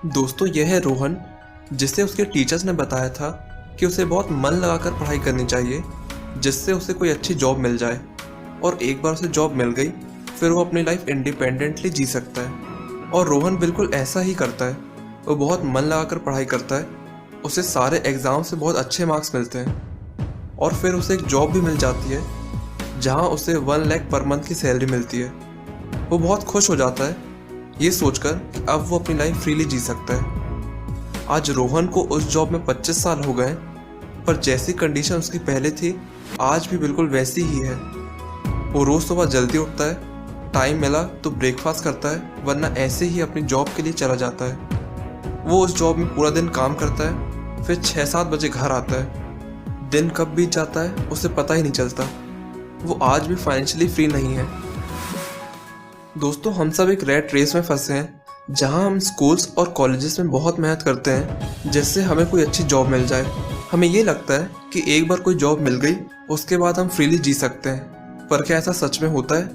दोस्तों यह है रोहन, जिसे उसके टीचर्स ने बताया था कि उसे बहुत मन लगाकर पढ़ाई करनी चाहिए जिससे उसे कोई अच्छी जॉब मिल जाए। और एक बार उसे जॉब मिल गई फिर वो अपनी लाइफ इंडिपेंडेंटली जी सकता है। और रोहन बिल्कुल ऐसा ही करता है। वो बहुत मन लगाकर पढ़ाई करता है, उसे सारे एग्ज़ाम से बहुत अच्छे मार्क्स मिलते हैं और फिर उसे एक जॉब भी मिल जाती है जहां उसे 1 लाख पर मंथ की सैलरी मिलती है। वो बहुत खुश हो जाता है ये सोचकर कि अब वो अपनी लाइफ फ्रीली जी सकता है। आज रोहन को उस जॉब में 25 साल हो गए, पर जैसी कंडीशन उसकी पहले थी आज भी बिल्कुल वैसी ही है। वो रोज़ सुबह जल्दी उठता है, टाइम मिला तो ब्रेकफास्ट करता है, वरना ऐसे ही अपनी जॉब के लिए चला जाता है। वो उस जॉब में पूरा दिन काम करता है, फिर 6-7 बजे घर आता है। दिन कब बीत जाता है उसे पता ही नहीं चलता। वो आज भी फाइनेंशियली फ्री नहीं है। दोस्तों हम सब एक रैट रेस में फंसे हैं जहां हम स्कूल्स और कॉलेजेस में बहुत मेहनत करते हैं जिससे हमें कोई अच्छी जॉब मिल जाए। हमें ये लगता है कि एक बार कोई जॉब मिल गई उसके बाद हम फ्रीली जी सकते हैं। पर क्या ऐसा सच में होता है?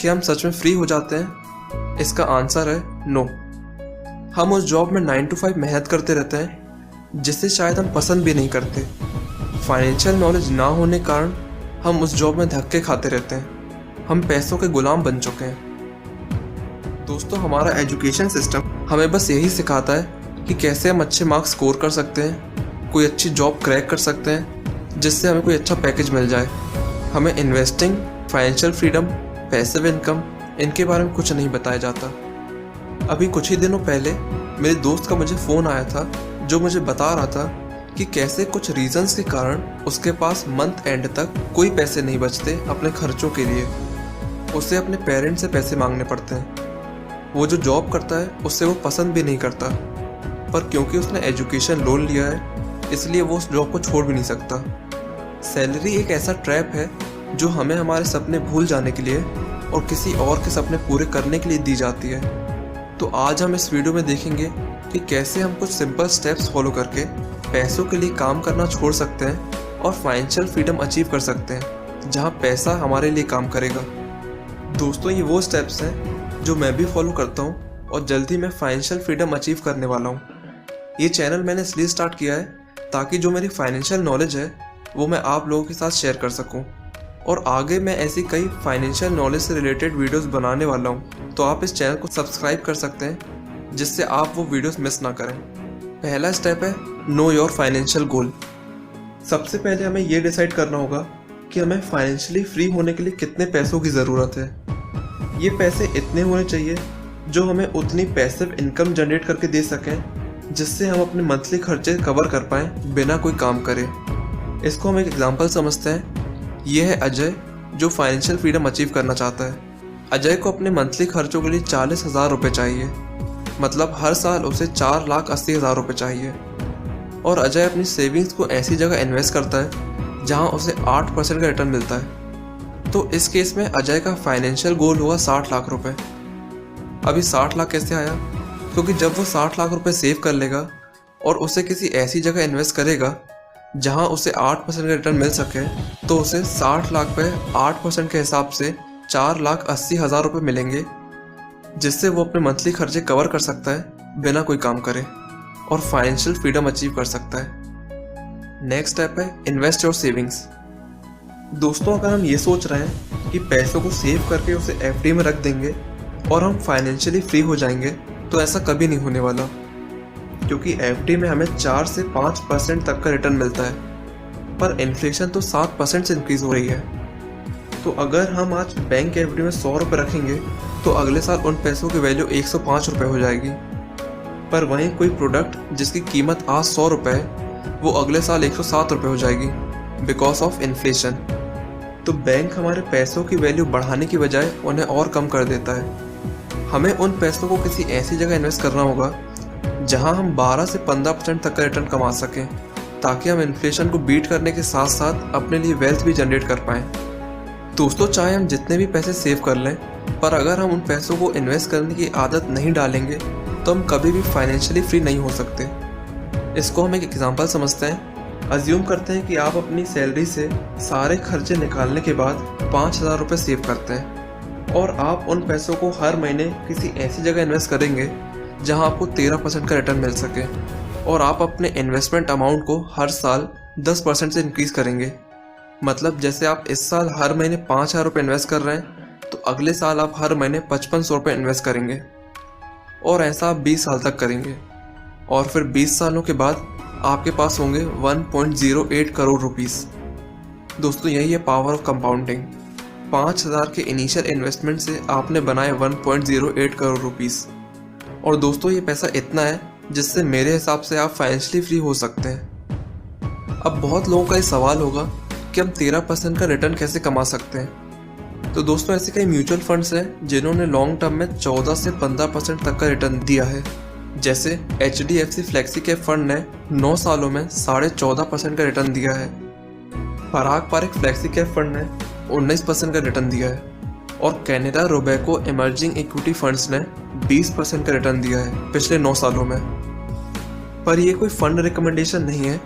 कि हम सच में फ्री हो जाते हैं? इसका आंसर है नो। हम उस जॉब में 9 to 5 मेहनत करते रहते हैं जिससे शायद हम पसंद भी नहीं करते। फाइनेंशियल नॉलेज ना होने कारण हम उस जॉब में धक्के खाते रहते हैं। हम पैसों के गुलाम बन चुके हैं। दोस्तों हमारा एजुकेशन सिस्टम हमें बस यही सिखाता है कि कैसे हम अच्छे मार्क्स स्कोर कर सकते हैं, कोई अच्छी जॉब क्रैक कर सकते हैं जिससे हमें कोई अच्छा पैकेज मिल जाए। हमें investing, financial freedom, passive income, इनके बारे में कुछ नहीं बताया जाता। अभी कुछ ही दिनों पहले मेरे दोस्त का मुझे फ़ोन आया था जो मुझे बता रहा था कि कैसे कुछ रीजंस के कारण उसके पास मंथ एंड तक कोई पैसे नहीं बचते अपने खर्चों के लिए। उसे अपने पेरेंट्स से पैसे मांगने पड़ते हैं। वो जो जॉब करता है उससे वो पसंद भी नहीं करता, पर क्योंकि उसने एजुकेशन लोन लिया है इसलिए वो उस जॉब को छोड़ भी नहीं सकता। सैलरी एक ऐसा ट्रैप है जो हमें हमारे सपने भूल जाने के लिए और किसी और के सपने पूरे करने के लिए दी जाती है। तो आज हम इस वीडियो में देखेंगे कि कैसे हम कुछ सिंपल स्टेप्स फॉलो करके पैसों के लिए काम करना छोड़ सकते हैं और फाइनेंशियल फ्रीडम अचीव कर सकते हैं जहां पैसा हमारे लिए काम करेगा। दोस्तों ये वो स्टेप्स हैं जो मैं भी फॉलो करता हूँ और जल्दी मैं फाइनेंशियल फ्रीडम अचीव करने वाला हूँ। ये चैनल मैंने इसलिए स्टार्ट किया है ताकि जो मेरी फाइनेंशियल नॉलेज है वो मैं आप लोगों के साथ शेयर कर सकूँ और आगे मैं ऐसी कई फाइनेंशियल नॉलेज से रिलेटेड वीडियोस बनाने वाला हूँ। तो आप इस चैनल को सब्सक्राइब कर सकते हैं जिससे आप वो वीडियोस मिस ना करें। पहला स्टेप है नो योर फाइनेंशियल गोल। सबसे पहले हमें ये डिसाइड करना होगा कि हमें फाइनेंशियली फ्री होने के लिए कितने पैसों की ज़रूरत है। ये पैसे इतने होने चाहिए जो हमें उतनी पैसिव इनकम जनरेट करके दे सकें जिससे हम अपने मंथली खर्चे कवर कर पाएँ बिना कोई काम करे। इसको हम एक एग्जांपल समझते हैं। ये है अजय जो फाइनेंशियल फ्रीडम अचीव करना चाहता है। अजय को अपने मंथली खर्चों के लिए 40,000 रुपये चाहिए, मतलब हर साल उसे 4,80,000 रुपये चाहिए। और अजय अपनी सेविंग्स को ऐसी जगह इन्वेस्ट करता है जहां उसे 8% का रिटर्न मिलता है। तो इस केस में अजय का फाइनेंशियल गोल होगा 60 लाख रुपए। अभी 60 लाख कैसे आया? क्योंकि जब वो 60 लाख रुपए सेव कर लेगा और उसे किसी ऐसी जगह इन्वेस्ट करेगा जहां उसे 8% का रिटर्न मिल सके तो उसे 60 लाख पे 8% के हिसाब से 4,80,000 रुपये मिलेंगे, जिससे वो अपने मंथली खर्चे कवर कर सकता है बिना कोई काम करे और फाइनेंशियल फ्रीडम अचीव कर सकता है। नेक्स्ट स्टेप है इन्वेस्ट योर सेविंग्स। दोस्तों अगर हम ये सोच रहे हैं कि पैसों को सेव करके उसे एफडी में रख देंगे और हम फाइनेंशियली फ्री हो जाएंगे तो ऐसा कभी नहीं होने वाला, क्योंकि एफडी में हमें 4 से 5% तक का रिटर्न मिलता है, पर इन्फ्लेशन तो 7% से इंक्रीज हो रही है। तो अगर हम आज बैंक एफडी में 100 रुपये रखेंगे तो अगले साल उन पैसों की वैल्यू 105 रुपये हो जाएगी। पर वहीं कोई प्रोडक्ट जिसकी कीमत आज 100 रुपये है वो अगले साल 107 रुपये हो जाएगी बिकॉज ऑफ इन्फ्लेशन। तो बैंक हमारे पैसों की वैल्यू बढ़ाने की बजाय उन्हें और कम कर देता है। हमें उन पैसों को किसी ऐसी जगह इन्वेस्ट करना होगा जहां हम 12 से 15% तक का रिटर्न कमा सकें, ताकि हम इन्फ्लेशन को बीट करने के साथ साथ अपने लिए वेल्थ भी जनरेट कर पाएं। दोस्तों चाहे हम जितने भी पैसे सेव कर लें, पर अगर हम उन पैसों को इन्वेस्ट करने की आदत नहीं डालेंगे तो हम कभी भी फाइनेंशियली फ्री नहीं हो सकते। इसको हम एक एग्जाम्पल समझते हैं। अज्यूम करते हैं कि आप अपनी सैलरी से सारे खर्चे निकालने के बाद 5,000 रुपये सेव करते हैं और आप उन पैसों को हर महीने किसी ऐसी जगह इन्वेस्ट करेंगे जहां आपको 13% का रिटर्न मिल सके और आप अपने इन्वेस्टमेंट अमाउंट को हर साल 10% से इंक्रीज करेंगे। मतलब जैसे आप इस साल हर महीने 5,000 रुपये इन्वेस्ट कर रहे हैं तो अगले साल आप हर महीने 5500 रुपये इन्वेस्ट करेंगे और ऐसा आप 20 साल तक करेंगे और फिर 20 सालों के बाद आपके पास होंगे 1.08 करोड़ रुपीस। दोस्तों यही है पावर ऑफ कंपाउंडिंग। 5,000 के इनिशियल इन्वेस्टमेंट से आपने बनाए 1.08 करोड़ रुपीस। और दोस्तों ये पैसा इतना है जिससे मेरे हिसाब से आप फाइनेंशियली फ्री हो सकते हैं। अब बहुत लोगों का ये सवाल होगा कि हम 13% का रिटर्न कैसे कमा सकते हैं। तो दोस्तों ऐसे कई म्यूचुअल फंड्स हैं जिन्होंने लॉन्ग टर्म में 14 से 15% तक का रिटर्न दिया है। जैसे HDFC फ्लेक्सी कैप फंड ने 9 सालों में 14.5% का रिटर्न दिया है। पराग पारिक फ्लेक्सी कैप फंड ने 19% का रिटर्न दिया है और Canada Robeco emerging equity funds ने 20% का रिटर्न दिया है पिछले 9 सालों में। पर यह कोई फंड रिकमेंडेशन नहीं है,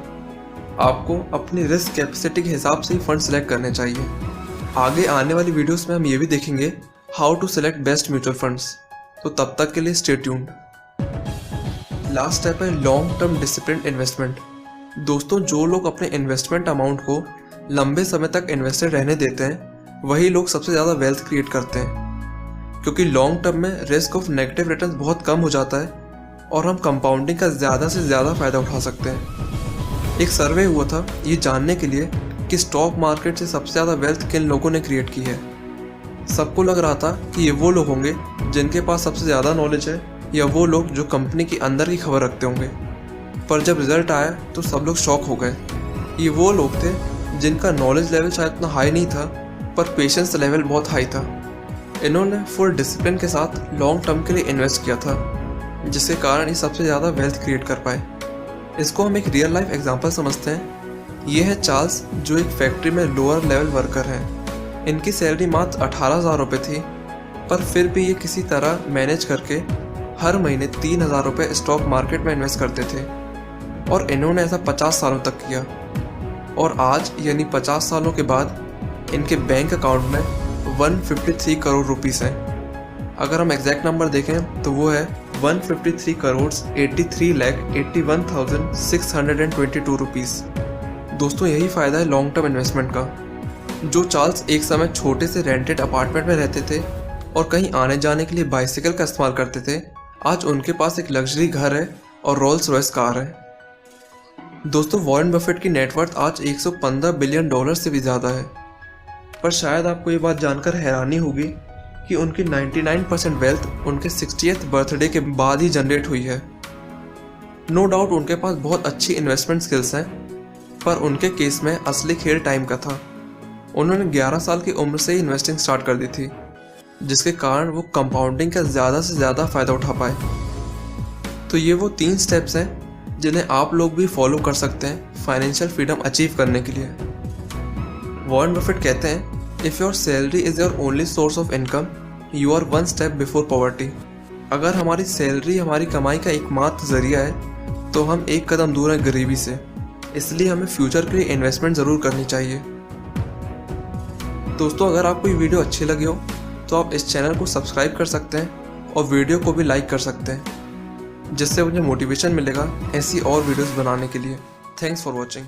आपको अपनी रिस्क कैपेसिटी के हिसाब से ही फंड सेलेक्ट करने चाहिए। आगे आने वाली वीडियोस में हम ये भी देखेंगे how to select best mutual funds. तो तब तक के लिए स्टे ट्यून्ड। लास्ट स्टेप है लॉन्ग टर्म डिसिप्लिन इन्वेस्टमेंट। दोस्तों जो लोग अपने इन्वेस्टमेंट अमाउंट को लंबे समय तक इन्वेस्टेड रहने देते हैं वही लोग सबसे ज़्यादा वेल्थ क्रिएट करते हैं, क्योंकि लॉन्ग टर्म में रिस्क ऑफ नेगेटिव रिटर्न बहुत कम हो जाता है और हम कंपाउंडिंग का ज़्यादा से ज़्यादा फ़ायदा उठा सकते हैं। एक सर्वे हुआ था ये जानने के लिए कि स्टॉक मार्केट से सबसे ज़्यादा वेल्थ किन लोगों ने क्रिएट की है। सबको लग रहा था कि ये वो लोग होंगे जिनके पास सबसे ज़्यादा नॉलेज है या वो लोग जो कंपनी के अंदर की खबर रखते होंगे। पर जब रिजल्ट आया तो सब लोग शॉक हो गए। ये वो लोग थे जिनका नॉलेज लेवल शायद इतना हाई नहीं था पर पेशेंस लेवल बहुत हाई था। इन्होंने फुल डिसिप्लिन के साथ लॉन्ग टर्म के लिए इन्वेस्ट किया था, जिसके कारण ये सबसे ज़्यादा वेल्थ क्रिएट कर पाए। इसको हम एक रियल लाइफ एग्जांपल समझते हैं। ये है चार्ल्स जो एक फैक्ट्री में लोअर लेवल वर्कर हैं। इनकी सैलरी मात्र 18,000 रुपये थी, पर फिर भी ये किसी तरह मैनेज करके हर महीने 3,000 रुपये स्टॉक मार्केट में इन्वेस्ट करते थे और इन्होंने ऐसा 50 सालों तक किया। और आज यानी 50 सालों के बाद इनके बैंक अकाउंट में 153 करोड़ रुपीस हैं। अगर हम एग्जैक्ट नंबर देखें तो वो है 153 करोड़ 83,81,622 रुपीस। दोस्तों यही फ़ायदा है लॉन्ग टर्म इन्वेस्टमेंट का। जो चार्ल्स एक समय छोटे से रेंटेड अपार्टमेंट में रहते थे और कहीं आने जाने के लिए बाइसिकल का इस्तेमाल करते थे, आज उनके पास एक लग्जरी घर है और रोल्स रॉयस कार है। दोस्तों वॉरेन बफेट की नेटवर्थ आज 115 बिलियन डॉलर से भी ज़्यादा है। पर शायद आपको ये बात जानकर हैरानी होगी कि उनकी 99% वेल्थ उनके 60th बर्थडे के बाद ही जनरेट हुई है। नो डाउट उनके पास बहुत अच्छी इन्वेस्टमेंट स्किल्स हैं, पर उनके केस में असली खेल टाइम का था। उन्होंने 11 साल की उम्र से ही इन्वेस्टिंग स्टार्ट कर दी थी, जिसके कारण वो कंपाउंडिंग का ज़्यादा से ज़्यादा फ़ायदा उठा पाए। तो ये वो 3 स्टेप्स हैं जिन्हें आप लोग भी फॉलो कर सकते हैं फाइनेंशियल फ्रीडम अचीव करने के लिए। वॉरेन बफेट कहते हैं if your salary is your only source of income you are 1 step before poverty. अगर हमारी सैलरी हमारी कमाई का एकमात्र जरिया है तो हम एक कदम दूर हैं गरीबी से। इसलिए हमें फ्यूचर के लिए इन्वेस्टमेंट ज़रूर करनी चाहिए। दोस्तों अगर आपको ये वीडियो अच्छी लगी हो तो आप इस चैनल को सब्सक्राइब कर सकते हैं और वीडियो को भी लाइक कर सकते हैं, जिससे मुझे मोटिवेशन मिलेगा ऐसी और वीडियोस बनाने के लिए। Thanks for watching.